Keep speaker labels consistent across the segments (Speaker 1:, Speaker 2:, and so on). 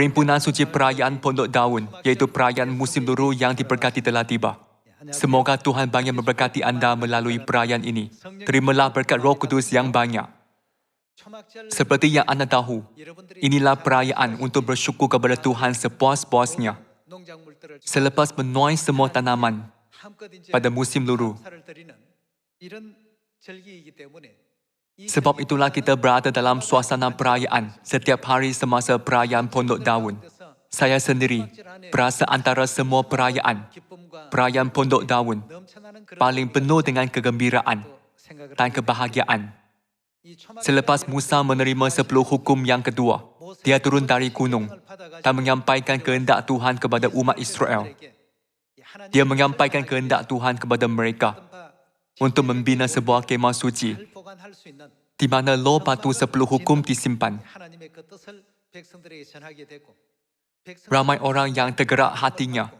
Speaker 1: Perhimpunan Suci Perayaan Pondok Daun, iaitu perayaan musim luru yang diberkati telah tiba. Semoga Tuhan banyak memberkati anda melalui perayaan ini. Terimalah berkat Roh Kudus yang banyak. Seperti yang anda tahu, inilah perayaan untuk bersyukur kepada Tuhan sepuas-puasnya. Selepas menuai semua tanaman pada musim luru. Sebab itulah kita berada dalam suasana perayaan setiap hari semasa perayaan Pondok Daun. Saya sendiri berasa antara semua perayaan Pondok Daun paling penuh dengan kegembiraan dan kebahagiaan. Selepas Musa menerima 10 hukum yang kedua, dia turun dari gunung dan menyampaikan kehendak Tuhan kepada umat Israel. Dia menyampaikan kehendak Tuhan kepada mereka untuk membina sebuah kemah suci di mana Law Batu 10 hukum disimpan. Ramai orang yang tergerak hatinya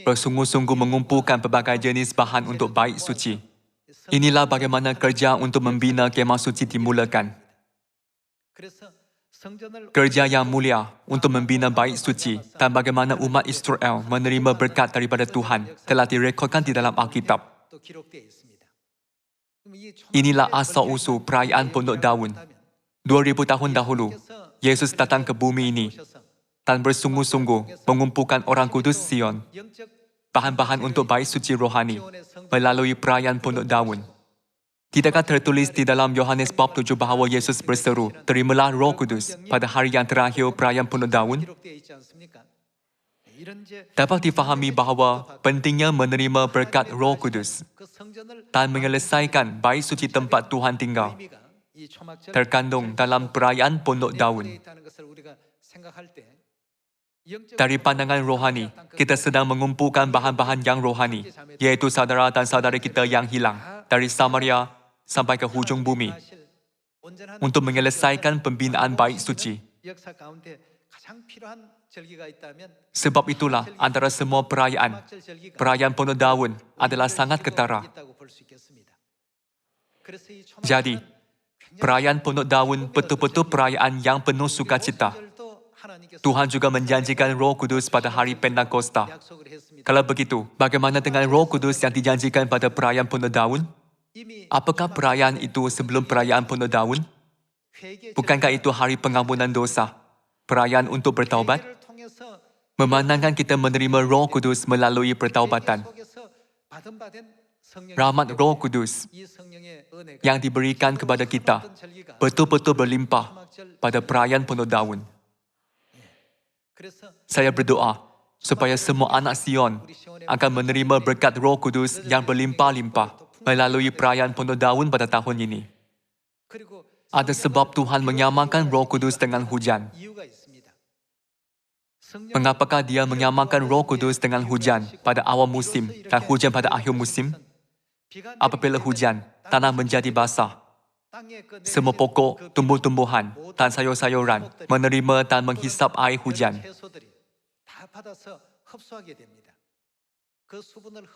Speaker 1: bersungguh-sungguh mengumpulkan pelbagai jenis bahan untuk bait suci. Inilah bagaimana kerja untuk membina kemah suci dimulakan. Kerja yang mulia untuk membina bait suci dan bagaimana umat Israel menerima berkat daripada Tuhan telah direkodkan di dalam Alkitab. Inilah asal-usul perayaan Pondok Daun. 2000 tahun dahulu, Yesus datang ke bumi ini dan bersungguh-sungguh mengumpulkan orang kudus Sion, bahan-bahan untuk bait suci rohani, melalui perayaan Pondok Daun. Tidakkah tertulis di dalam Yohanes bab 7 bahawa Yesus berseru, terimalah Roh Kudus pada hari yang terakhir perayaan Pondok Daun? Dapat difahami bahawa pentingnya menerima berkat Roh Kudus dan menyelesaikan bait suci tempat Tuhan tinggal terkandung dalam perayaan Pondok Daun. Dari pandangan rohani, kita sedang mengumpulkan bahan-bahan yang rohani, iaitu saudara dan saudari kita yang hilang dari Samaria sampai ke hujung bumi untuk menyelesaikan pembinaan bait suci. Sebab itulah antara semua perayaan Pondok Daun adalah sangat ketara. Jadi, perayaan Pondok Daun betul-betul perayaan yang penuh sukacita. Tuhan juga menjanjikan Roh Kudus pada hari Pentakosta. Kalau begitu, bagaimana dengan Roh Kudus yang dijanjikan pada perayaan Pondok Daun? Apakah perayaan itu sebelum perayaan Pondok Daun? Bukankah itu hari pengampunan dosa? Perayaan untuk bertaubat? Memandangkan kita menerima Roh Kudus melalui pertaubatan. Rahmat Roh Kudus yang diberikan kepada kita betul-betul berlimpah pada perayaan Pondok Daun. Saya berdoa supaya semua anak Sion akan menerima berkat Roh Kudus yang berlimpah-limpah melalui perayaan Pondok Daun pada tahun ini. Ada sebab Tuhan menyamakan Roh Kudus dengan hujan. Mengapakah dia menyamakan Roh Kudus dengan hujan pada awal musim dan hujan pada akhir musim? Apabila hujan, tanah menjadi basah. Semua pokok, tumbuh-tumbuhan, dan sayur-sayuran menerima dan menghisap air hujan.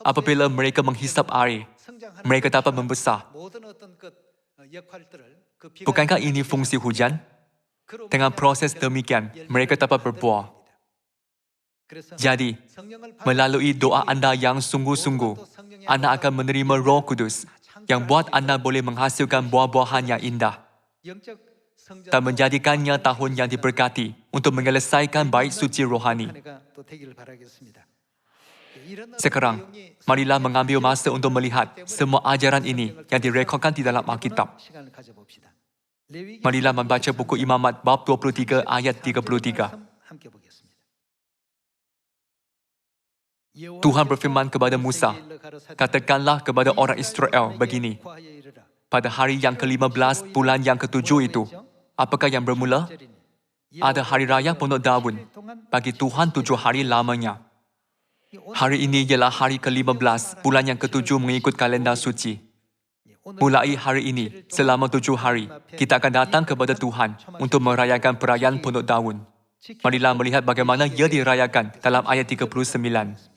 Speaker 1: Apabila mereka menghisap air, mereka dapat membesar. Bukankah ini fungsi hujan? Dengan proses demikian, mereka dapat berbuah. Jadi, melalui doa anda yang sungguh-sungguh, anda akan menerima Roh Kudus yang buat anda boleh menghasilkan buah-buahan yang indah dan menjadikannya tahun yang diberkati untuk menyelesaikan bait suci rohani. Sekarang, marilah mengambil masa untuk melihat semua ajaran ini yang direkodkan di dalam Alkitab. Marilah membaca buku Imamat bab 23 ayat 33. Tuhan berfirman kepada Musa, katakanlah kepada orang Israel begini, pada hari yang ke-15 bulan yang ke-7 itu, apakah yang bermula? Ada hari raya Pondok Daun bagi Tuhan 7 hari lamanya. Hari ini ialah hari ke-15 bulan yang ke-7 mengikut kalender suci. Mulai hari ini, selama 7 hari, kita akan datang kepada Tuhan untuk merayakan perayaan Pondok Daun. Marilah melihat bagaimana ia dirayakan dalam ayat 39.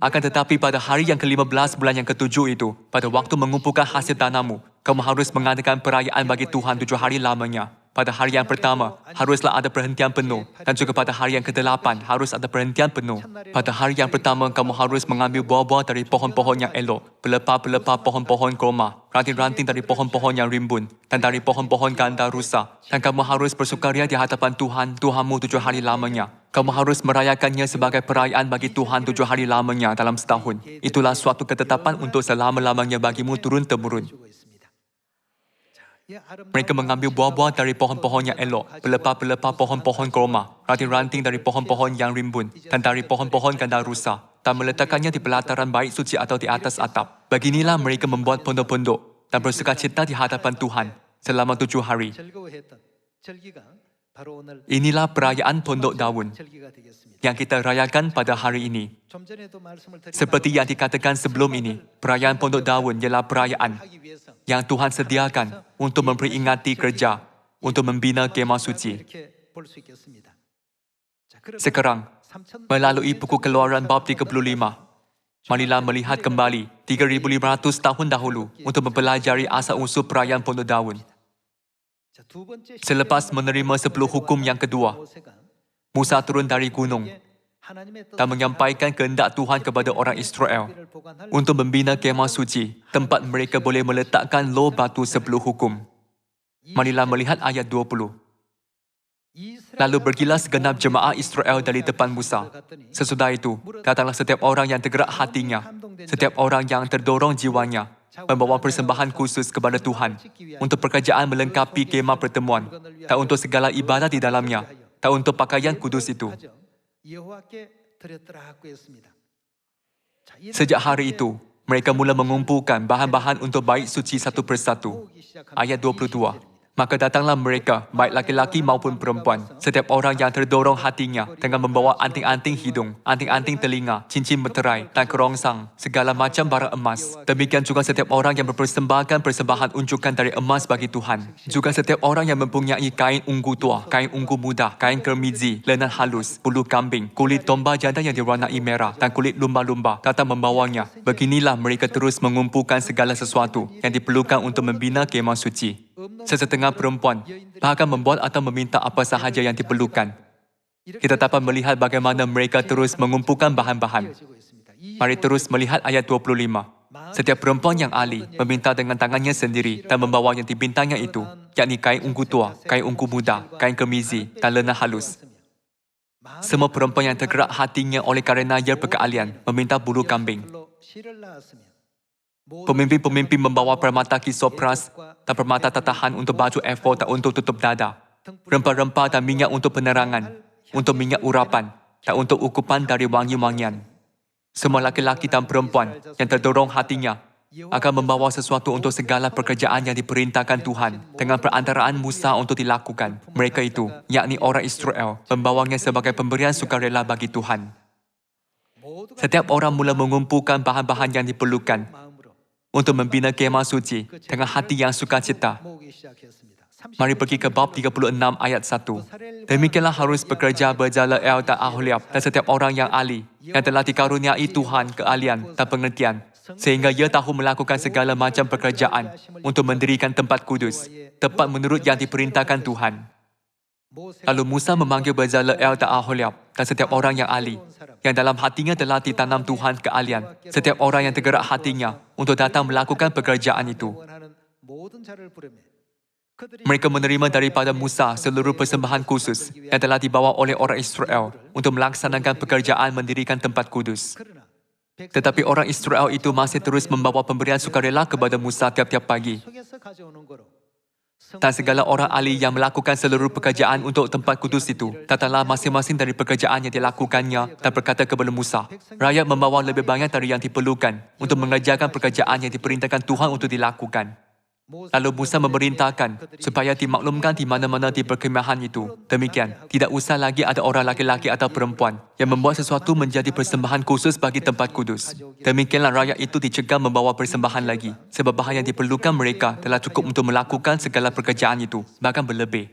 Speaker 1: Akan tetapi pada hari yang ke-15 bulan yang ke-7 itu, pada waktu mengumpulkan hasil tanammu, kamu harus mengadakan perayaan bagi Tuhan 7 hari lamanya. pada hari yang pertama, haruslah ada perhentian penuh. Dan juga pada hari yang ke-8, harus ada perhentian penuh. Pada hari yang pertama, kamu harus mengambil buah-buah dari pohon-pohon yang elok, pelepah-pelepah pohon-pohon kurma, ranting-ranting dari pohon-pohon yang rimbun, dan dari pohon-pohon ganda rusa. Dan kamu harus bersukaria di hadapan Tuhan, Tuhanmu 7 hari lamanya. Kamu harus merayakannya sebagai perayaan bagi Tuhan 7 hari lamanya dalam setahun. Itulah suatu ketetapan untuk selama-lamanya bagimu turun-temurun. Mereka mengambil buah-buah dari pohon-pohon yang elok, pelepah-pelepah pohon-pohon kurma, ranting-ranting dari pohon-pohon yang rimbun, dan dari pohon-pohon ganda rusa, dan meletakkannya di pelataran bait suci atau di atas atap. Beginilah mereka membuat pondok-pondok dan bersukacita di hadapan Tuhan selama 7 hari. Inilah perayaan Pondok Daun yang kita rayakan pada hari ini. Seperti yang dikatakan sebelum ini, perayaan Pondok Daun ialah perayaan yang Tuhan sediakan untuk memperingati kerja, untuk membina kemah suci. Sekarang, melalui buku Keluaran bab 35, marilah melihat kembali 3,500 tahun dahulu untuk mempelajari asal-usul perayaan Pondok Daun. Selepas menerima 10 hukum yang kedua, Musa turun dari gunung dan menyampaikan kehendak Tuhan kepada orang Israel untuk membina kemah suci, tempat mereka boleh meletakkan loh batu 10 hukum. Marilah melihat ayat 20. Lalu pergilah segenap jemaah Israel dari depan Musa. Sesudah itu, datanglah setiap orang yang tergerak hatinya, setiap orang yang terdorong jiwanya, membawa persembahan khusus kepada Tuhan untuk pekerjaan melengkapi kemah pertemuan, tak untuk segala ibadat di dalamnya, tak untuk pakaian kudus itu. Sejak hari itu, mereka mula mengumpulkan bahan-bahan untuk bait suci satu persatu. Ayat 22. Maka datanglah mereka, baik laki-laki maupun perempuan, setiap orang yang terdorong hatinya dengan membawa anting-anting hidung, anting-anting telinga, cincin meterai dan kerongsang, segala macam barang emas. Demikian juga setiap orang yang mempersembahkan persembahan unjukan dari emas bagi Tuhan. Juga setiap orang yang mempunyai kain ungu tua, kain ungu muda, kain kermizi, lenan halus, bulu kambing, kulit domba jantan yang diwarnai merah dan kulit lumba-lumba datang membawanya. Beginilah mereka terus mengumpulkan segala sesuatu yang diperlukan untuk membina kemah suci. Sesetengah perempuan bahkan membuat atau meminta apa sahaja yang diperlukan. Kita dapat melihat bagaimana mereka terus mengumpulkan bahan-bahan. Mari terus melihat ayat 25. Setiap perempuan yang ahli meminta dengan tangannya sendiri dan membawa yang dibintangnya itu, yakni kain ungu tua, kain ungu muda, kain kermizi dan lenan halus. Semua perempuan yang tergerak hatinya oleh karena ia berkeahlian meminta bulu kambing. Pemimpin-pemimpin membawa permata kisopras dan permata tatahan untuk baju efod dan untuk tutup dada, rempah-rempah dan minyak untuk penerangan, untuk minyak urapan, dan untuk ukupan dari wangi-wangian. Semua laki-laki dan perempuan yang terdorong hatinya akan membawa sesuatu untuk segala pekerjaan yang diperintahkan Tuhan dengan perantaraan Musa untuk dilakukan. Mereka itu, yakni orang Israel, membawanya sebagai pemberian sukarela bagi Tuhan. Setiap orang mula mengumpulkan bahan-bahan yang diperlukan untuk membina kemah suci dengan hati yang sukacita. Mari pergi ke bab 36 ayat 1. Demikianlah harus bekerja Bezaleel dan Aholiab dan setiap orang yang ahli, yang telah dikaruniai Tuhan keahlian dan pengertian, sehingga ia tahu melakukan segala macam pekerjaan untuk mendirikan tempat kudus, tepat menurut yang diperintahkan Tuhan. Lalu Musa memanggil Bezaleel dan Aholiab dan setiap orang yang ahli, yang dalam hatinya telah ditanam Tuhan keahlian, setiap orang yang tergerak hatinya untuk datang melakukan pekerjaan itu. Mereka menerima daripada Musa seluruh persembahan khusus yang telah dibawa oleh orang Israel untuk melaksanakan pekerjaan mendirikan tempat kudus. Tetapi orang Israel itu masih terus membawa pemberian sukarela kepada Musa tiap-tiap pagi. Dan segala orang ahli yang melakukan seluruh pekerjaan untuk tempat kudus itu, datanglah masing-masing dari pekerjaan yang dilakukannya dan berkata kepada Musa, rakyat membawa lebih banyak dari yang diperlukan untuk mengerjakan pekerjaan yang diperintahkan Tuhan untuk dilakukan. Lalu Musa memerintahkan supaya dimaklumkan di mana-mana di perkemahan itu. Demikian, tidak usah lagi ada orang laki-laki atau perempuan yang membuat sesuatu menjadi persembahan khusus bagi tempat kudus. Demikianlah rakyat itu dicegah membawa persembahan lagi, sebab bahan yang diperlukan mereka telah cukup untuk melakukan segala pekerjaan itu, bahkan berlebih.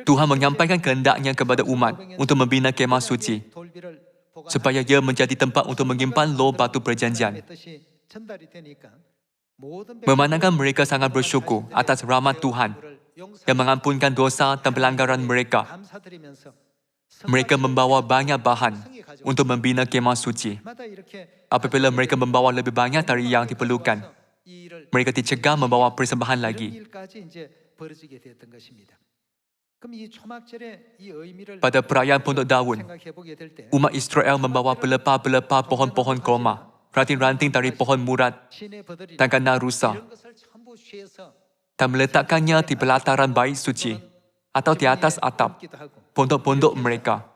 Speaker 1: Tuhan menyampaikan kehendaknya kepada umat untuk membina kemah suci, supaya ia menjadi tempat untuk menyimpan loh batu perjanjian. Memandangkan mereka sangat bersyukur atas rahmat Tuhan dan mengampunkan dosa dan pelanggaran mereka. Mereka membawa banyak bahan untuk membina kemah suci. Apabila mereka membawa lebih banyak dari yang diperlukan, mereka dicegah membawa persembahan lagi. Pada perayaan Pondok Daun, umat Israel membawa pelepah-pelepah pohon-pohon kurma, ranting-ranting dari pohon murad dan gandang rusa, dan meletakkannya di pelataran bait suci atau di atas atap pondok-pondok mereka.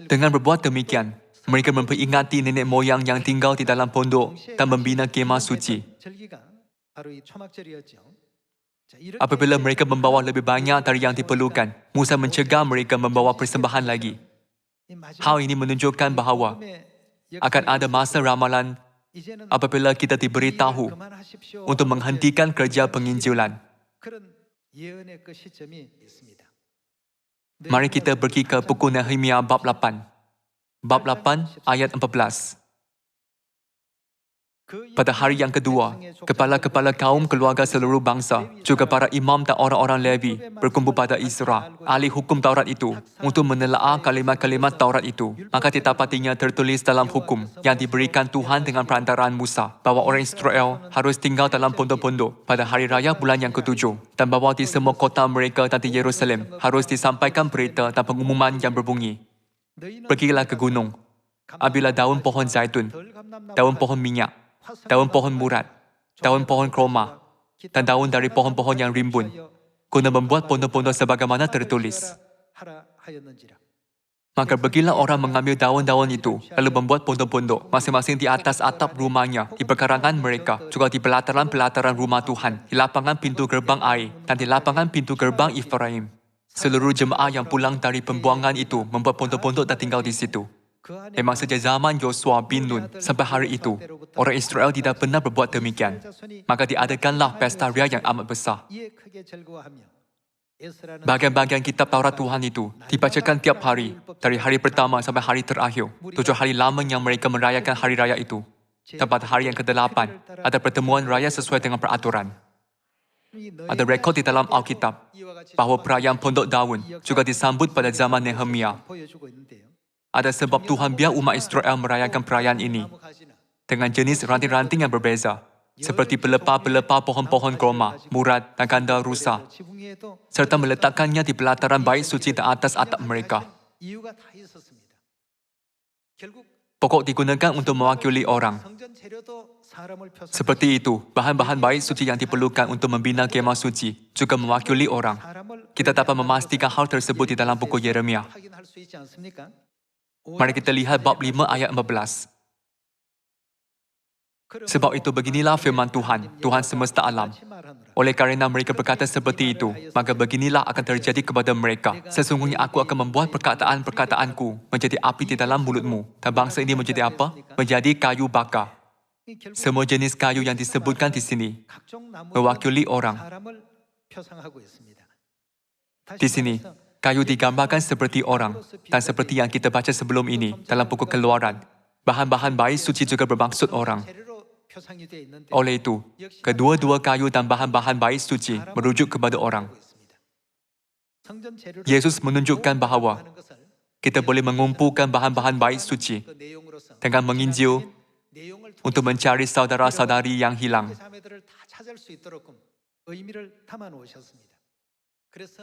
Speaker 1: Dengan berbuat demikian, mereka memperingati nenek moyang yang tinggal di dalam pondok dan membina kemah suci. Apabila mereka membawa lebih banyak dari yang diperlukan, Musa mencegah mereka membawa persembahan lagi. Hal ini menunjukkan bahawa akan ada masa ramalan apabila kita diberitahu untuk menghentikan kerja penginjilan. Mari kita pergi ke buku Nehemia bab 8. Bab 8 ayat 14. Pada hari yang kedua, kepala-kepala kaum keluarga seluruh bangsa, juga para imam dan orang-orang Levi berkumpul pada Isra, ahli hukum Taurat itu, untuk menelaah kalimat-kalimat Taurat itu. Maka didapatinya tertulis dalam hukum yang diberikan Tuhan dengan perantaraan Musa, bahawa orang Israel harus tinggal dalam pondok-pondok pada hari raya bulan yang ketujuh, dan bahawa di semua kota mereka dan di Yerusalem harus disampaikan berita dan pengumuman yang berbunyi, "Pergilah ke gunung, ambillah daun pohon zaitun, daun pohon minyak, daun pohon murad, daun pohon kurma, dan daun dari pohon-pohon yang rimbun, guna membuat pondok-pondok sebagaimana tertulis." Maka pergilah orang mengambil daun-daun itu, lalu membuat pondok-pondok, masing-masing di atas atap rumahnya, di pekarangan mereka, juga di pelataran-pelataran rumah Tuhan, di lapangan pintu gerbang air, dan di lapangan pintu gerbang Efraim. Seluruh jemaah yang pulang dari pembuangan itu membuat pondok-pondok dan tinggal di situ. Memang sejak zaman Yosua bin Nun sampai hari itu, orang Israel tidak pernah berbuat demikian. Maka diadakanlah pesta raya yang amat besar. Bagian-bagian kitab Taurat Tuhan itu dibacakan tiap hari, dari hari pertama sampai hari terakhir. 7 hari lamanya mereka merayakan hari raya itu. Dan pada hari yang ke-8, ada pertemuan raya sesuai dengan peraturan. Ada rekod di dalam Alkitab bahawa perayaan Pondok Daun juga disambut pada zaman Nehemia. Ada sebab Tuhan biar umat Israel merayakan perayaan ini dengan jenis ranting-ranting yang berbeza, seperti pelepah-pelepah pohon-pohon kurma, murad dan gandang rusa, serta meletakkannya di pelataran bait suci di atas atap mereka. Pokok digunakan untuk mewakili orang. Seperti itu, bahan-bahan bait suci yang diperlukan untuk membina kemah suci juga mewakili orang. Kita dapat memastikan hal tersebut di dalam buku Yeremia. Mari kita lihat bab 5 ayat 14. Sebab itu beginilah firman Tuhan, Tuhan semesta alam. Oleh kerana mereka berkata seperti itu, maka beginilah akan terjadi kepada mereka. Sesungguhnya aku akan membuat perkataan-perkataanku menjadi api di dalam mulutmu. Dan bangsa ini menjadi apa? Menjadi kayu bakar. Semua jenis kayu yang disebutkan di sini mewakili orang. Di sini, kayu digambarkan seperti orang, dan seperti yang kita baca sebelum ini dalam buku Keluaran, bahan-bahan bait suci juga bermaksud orang. Oleh itu, kedua-dua kayu dan bahan-bahan bait suci merujuk kepada orang. Yesus menunjukkan bahawa kita boleh mengumpulkan bahan-bahan bait suci dengan menginjil untuk mencari saudara-saudari yang hilang.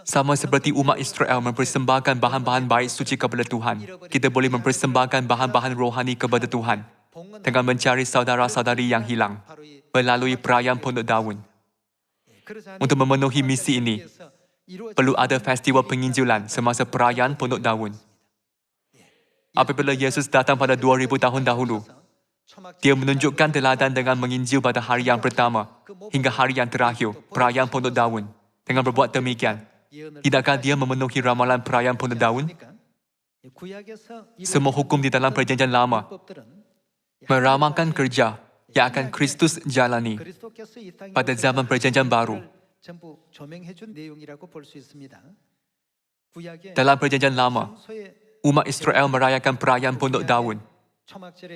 Speaker 1: Sama seperti umat Israel mempersembahkan bahan-bahan bait suci kepada Tuhan, kita boleh mempersembahkan bahan-bahan rohani kepada Tuhan dengan mencari saudara-saudari yang hilang melalui perayaan Pondok Daun. Untuk memenuhi misi ini, perlu ada festival penginjilan semasa perayaan Pondok Daun. Apabila Yesus datang pada 2000 tahun dahulu, Dia menunjukkan teladan dengan menginjil pada hari yang pertama hingga hari yang terakhir, perayaan Pondok Daun. Dengan berbuat demikian, tidakkah Dia memenuhi ramalan perayaan Pondok Daun? Semua hukum di dalam Perjanjian Lama meramalkan kerja yang akan Kristus jalani pada zaman Perjanjian Baru. Dalam Perjanjian Lama, umat Israel merayakan perayaan Pondok Daun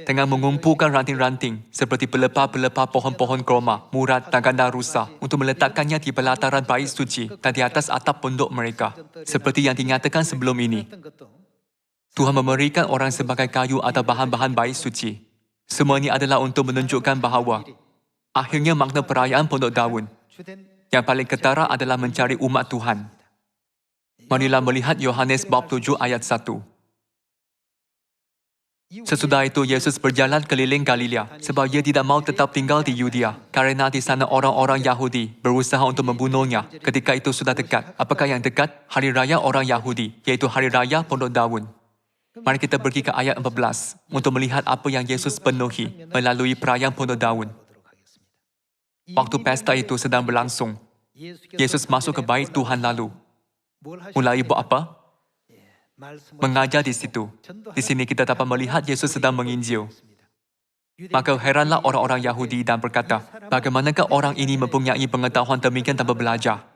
Speaker 1: dengan mengumpulkan ranting-ranting seperti pelepah-pelepah pohon-pohon kroma, murad dan ganda rusa untuk meletakkannya di pelataran bait suci dan di atas atap pondok mereka. Seperti yang dinyatakan sebelum ini, Tuhan memberikan orang sebagai kayu atau bahan-bahan bait suci. Semua ini adalah untuk menunjukkan bahawa akhirnya makna perayaan Pondok Daun yang paling ketara adalah mencari umat Tuhan. Marilah melihat Yohanes bab 7 ayat 1. Sesudah itu, Yesus berjalan keliling Galilea sebab ia tidak mahu tetap tinggal di Yudea kerana di sana orang-orang Yahudi berusaha untuk membunuhnya ketika itu sudah dekat. Apakah yang dekat? Hari Raya orang Yahudi, iaitu Hari Raya Pondok Daun. Mari kita pergi ke ayat 14 untuk melihat apa yang Yesus penuhi melalui perayaan Pondok Daun. Waktu pesta itu sedang berlangsung, Yesus masuk ke bait Tuhan lalu. Mulai buat apa? Mengajar di situ. Di sini kita dapat melihat Yesus sedang menginjil. Maka heranlah orang-orang Yahudi dan berkata, bagaimanakah orang ini mempunyai pengetahuan demikian tanpa belajar?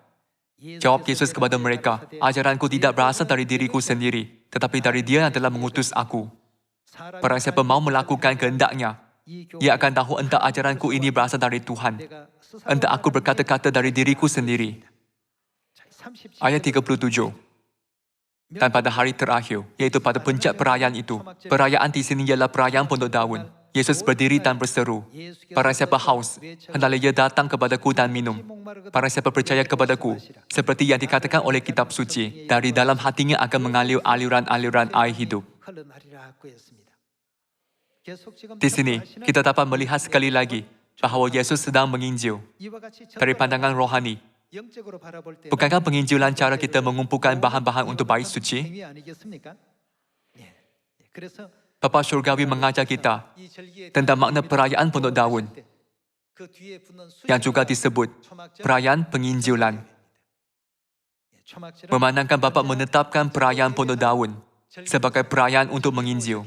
Speaker 1: Jawab Yesus kepada mereka, ajaranku tidak berasal dari diriku sendiri, tetapi dari Dia yang telah mengutus aku. Barang siapa mahu melakukan kehendaknya, ia akan tahu entah ajaranku ini berasal dari Tuhan, entah aku berkata-kata dari diriku sendiri. Ayat 37. Dan pada hari terakhir, iaitu pada puncak perayaan itu, perayaan di sini ialah perayaan Pondok Daun. Yesus berdiri dan berseru, barang siapa haus, hendaklah ia datang kepadaku dan minum. Barang siapa percaya kepadaku, seperti yang dikatakan oleh kitab suci, dari dalam hatinya akan mengalir aliran-aliran air hidup. Di sini, kita dapat melihat sekali lagi bahawa Yesus sedang menginjil. Dari pandangan rohani, bukankah penginjilan cara kita mengumpulkan bahan-bahan untuk bait suci? Bapa Syurgawi mengajar kita tentang makna perayaan Pondok Daun yang juga disebut perayaan penginjilan. Memandangkan Bapa menetapkan perayaan Pondok Daun sebagai perayaan untuk menginjil.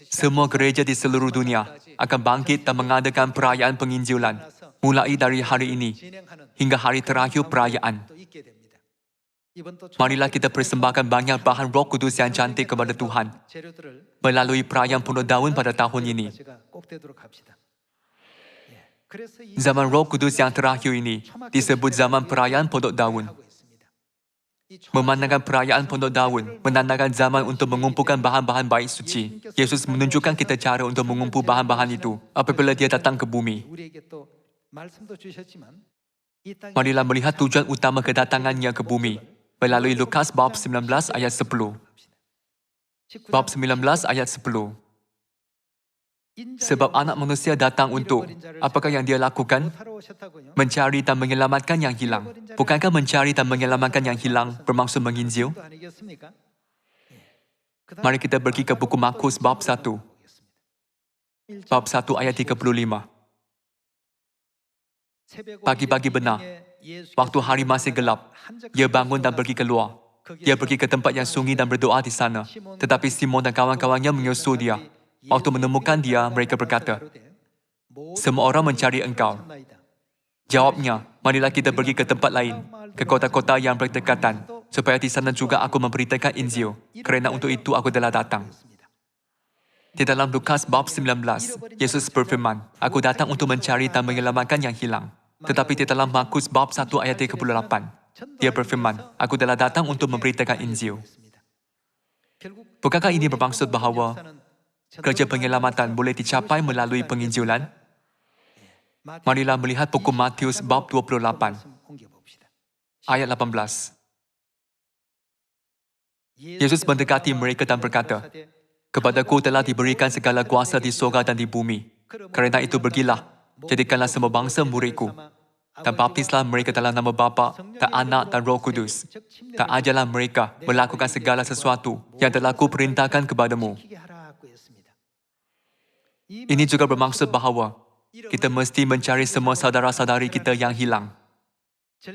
Speaker 1: Semua gereja di seluruh dunia akan bangkit dan mengadakan perayaan penginjilan mulai dari hari ini hingga hari terakhir perayaan. Marilah kita persembahkan banyak bahan Roh Kudus yang cantik kepada Tuhan melalui perayaan Pondok Daun pada tahun ini. Zaman Roh Kudus yang terakhir ini disebut zaman perayaan Pondok Daun. Memandangkan perayaan Pondok Daun menandakan zaman untuk mengumpulkan bahan-bahan bait suci. Yesus menunjukkan kita cara untuk mengumpul bahan-bahan itu apabila Dia datang ke bumi. Marilah melihat tujuan utama kedatangannya ke bumi melalui Lukas bab 19 ayat 10. Bab 19 ayat 10. Sebab anak manusia datang untuk, apakah yang Dia lakukan? Mencari dan menyelamatkan yang hilang. Bukankah mencari dan menyelamatkan yang hilang bermaksud menginjil? Mari kita pergi ke buku Markus bab 1. Bab 1 ayat 35. Pagi-pagi benar, waktu hari masih gelap, Ia bangun dan pergi keluar. Dia pergi ke tempat yang sunyi dan berdoa di sana. Tetapi Simon dan kawan-kawannya menyusul Dia. Waktu menemukan Dia, mereka berkata, semua orang mencari Engkau. Jawabnya, marilah kita pergi ke tempat lain, ke kota-kota yang berdekatan, supaya di sana juga aku memberitakan Injil, kerana untuk itu aku telah datang. Di dalam Lukas bab 19, Yesus berfirman, aku datang untuk mencari dan menyelamatkan yang hilang. Tetapi di dalam Markus bab 1 ayat 38, Dia berfirman, aku telah datang untuk memberitakan Injil. Bukankah ini bermaksud bahawa kerja penyelamatan boleh dicapai melalui penginjilan? Marilah melihat buku Matius bab 28, ayat 18. Yesus mendekati mereka dan berkata, kepadaku telah diberikan segala kuasa di surga dan di bumi. Kerana itu pergilah, jadikanlah semua bangsa muridku, dan baptislah mereka dalam nama Bapa dan Anak dan Roh Kudus, dan ajarlah mereka melakukan segala sesuatu yang telah kuperintahkan kepadamu. Ini juga bermaksud bahawa kita mesti mencari semua saudara-saudari kita yang hilang.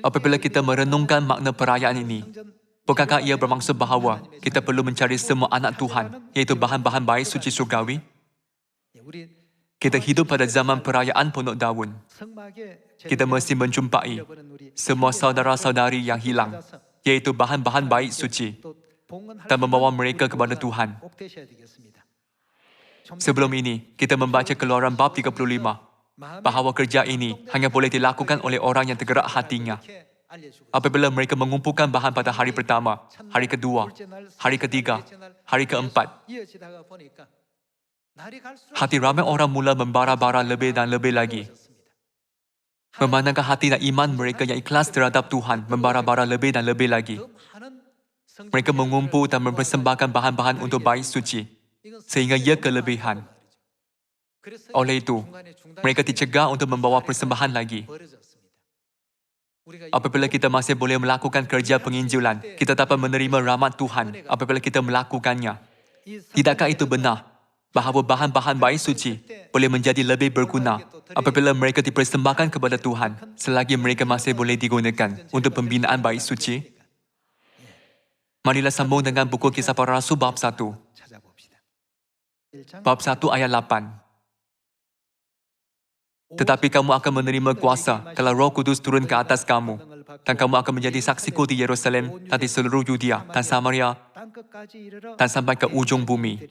Speaker 1: Apabila kita merenungkan makna perayaan ini, bukankah ia bermaksud bahawa kita perlu mencari semua anak Tuhan, iaitu bahan-bahan bait suci surgawi? Kita hidup pada zaman perayaan Pondok Daun. Kita mesti menjumpai semua saudara-saudari yang hilang, iaitu bahan-bahan bait suci, dan membawa mereka kepada Tuhan. Sebelum ini, kita membaca Keluaran bab 35, bahawa kerja ini hanya boleh dilakukan oleh orang yang tergerak hatinya. Apabila mereka mengumpulkan bahan pada hari pertama, hari kedua, hari ketiga, hari keempat, hati ramai orang mula membara-bara lebih dan lebih lagi. Memandangkan hati dan iman mereka yang ikhlas terhadap Tuhan membara-bara lebih dan lebih lagi. Mereka mengumpul dan mempersembahkan bahan-bahan untuk bait suci, sehingga ia kelebihan. Oleh itu, mereka dicegah untuk membawa persembahan lagi. Apabila kita masih boleh melakukan kerja penginjilan, kita dapat menerima rahmat Tuhan apabila kita melakukannya. Tidakkah itu benar bahawa bahan-bahan bait suci boleh menjadi lebih berguna apabila mereka dipersembahkan kepada Tuhan selagi mereka masih boleh digunakan untuk pembinaan bait suci? Marilah sambung dengan buku Kisah Para Rasul bab 1. Bab 1 ayat 8. Tetapi kamu akan menerima kuasa kalau Roh Kudus turun ke atas kamu, dan kamu akan menjadi saksiku di Yerusalem dan di seluruh Yudea dan Samaria dan sampai ke ujung bumi.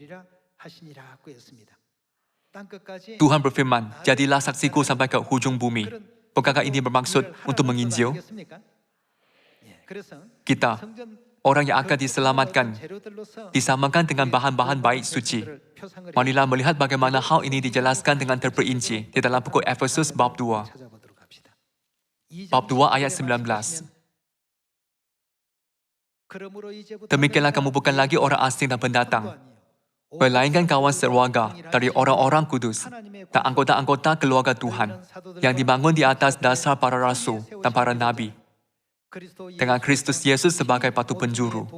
Speaker 1: Tuhan berfirman, jadilah saksiku sampai ke ujung bumi. Bukankah ini bermaksud untuk menginjil? Kita, orang yang akan diselamatkan, disamakan dengan bahan-bahan bait suci. Marilah melihat bagaimana hal ini dijelaskan dengan terperinci di dalam buku Efesus bab 2. Bab 2 ayat 19. Demikianlah kamu bukan lagi orang asing dan pendatang, melainkan kawan sekeluarga dari orang-orang kudus dan anggota-anggota keluarga Tuhan yang dibangun di atas dasar para rasul dan para nabi, dengan Kristus Yesus sebagai batu penjuru.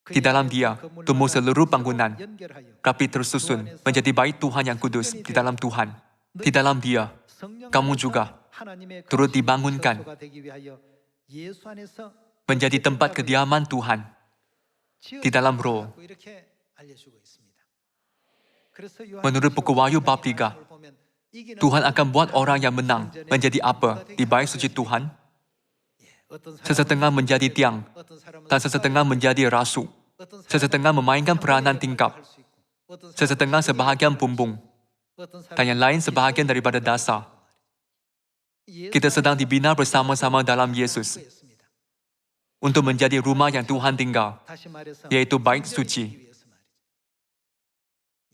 Speaker 1: Di dalam Dia, tumbuh seluruh bangunan, rapi tersusun menjadi bait Tuhan yang kudus di dalam Tuhan. Di dalam Dia, kamu juga turut dibangunkan menjadi tempat kediaman Tuhan di dalam Roh. Menurut buku Wahyu bab 3, Tuhan akan buat orang yang menang menjadi apa di bait suci Tuhan? Sesetengah menjadi tiang, dan sesetengah menjadi rasu. Sesetengah memainkan peranan tingkap, sesetengah sebahagian bumbung, dan yang lain sebahagian daripada dasar. Kita sedang dibina bersama-sama dalam Yesus untuk menjadi rumah yang Tuhan tinggal, yaitu bait suci.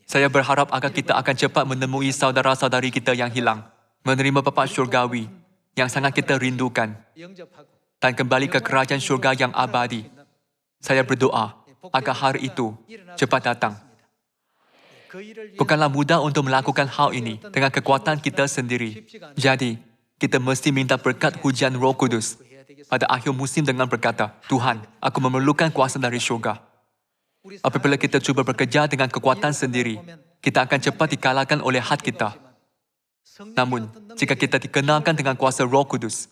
Speaker 1: Saya berharap agar kita akan cepat menemui saudara-saudari kita yang hilang, menerima Bapa Syurgawi yang sangat kita rindukan, dan kembali ke kerajaan syurga yang abadi. Saya berdoa agar hari itu cepat datang. Bukanlah mudah untuk melakukan hal ini dengan kekuatan kita sendiri. Jadi, kita mesti minta berkat hujan Roh Kudus pada akhir musim dengan berkata, Tuhan, aku memerlukan kuasa dari syurga. Apabila kita cuba bekerja dengan kekuatan sendiri, kita akan cepat dikalahkan oleh hati kita. Namun, jika kita dikenalkan dengan kuasa Roh Kudus,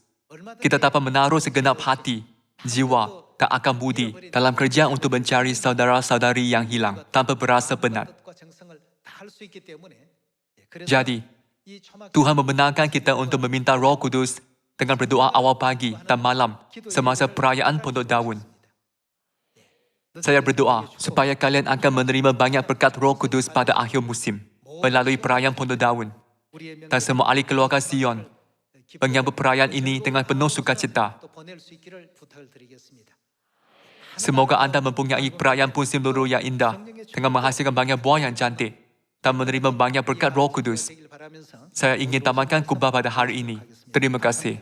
Speaker 1: kita dapat menaruh segenap hati, jiwa, dan akal budi dalam kerja untuk mencari saudara-saudari yang hilang tanpa berasa penat. Jadi, Tuhan membenarkan kita untuk meminta Roh Kudus dengan berdoa awal pagi dan malam semasa perayaan Pondok Daun. Saya berdoa supaya kalian akan menerima banyak berkat Roh Kudus pada akhir musim melalui perayaan Pondok Daun. Dan semua ahli keluarga Sion menyambut perayaan ini dengan penuh sukacita. Semoga anda mempunyai perayaan musim luru yang indah dengan menghasilkan banyak buah yang cantik dan menerima banyak berkat Roh Kudus. Saya ingin tamatkan khutbah pada hari ini. Terima kasih.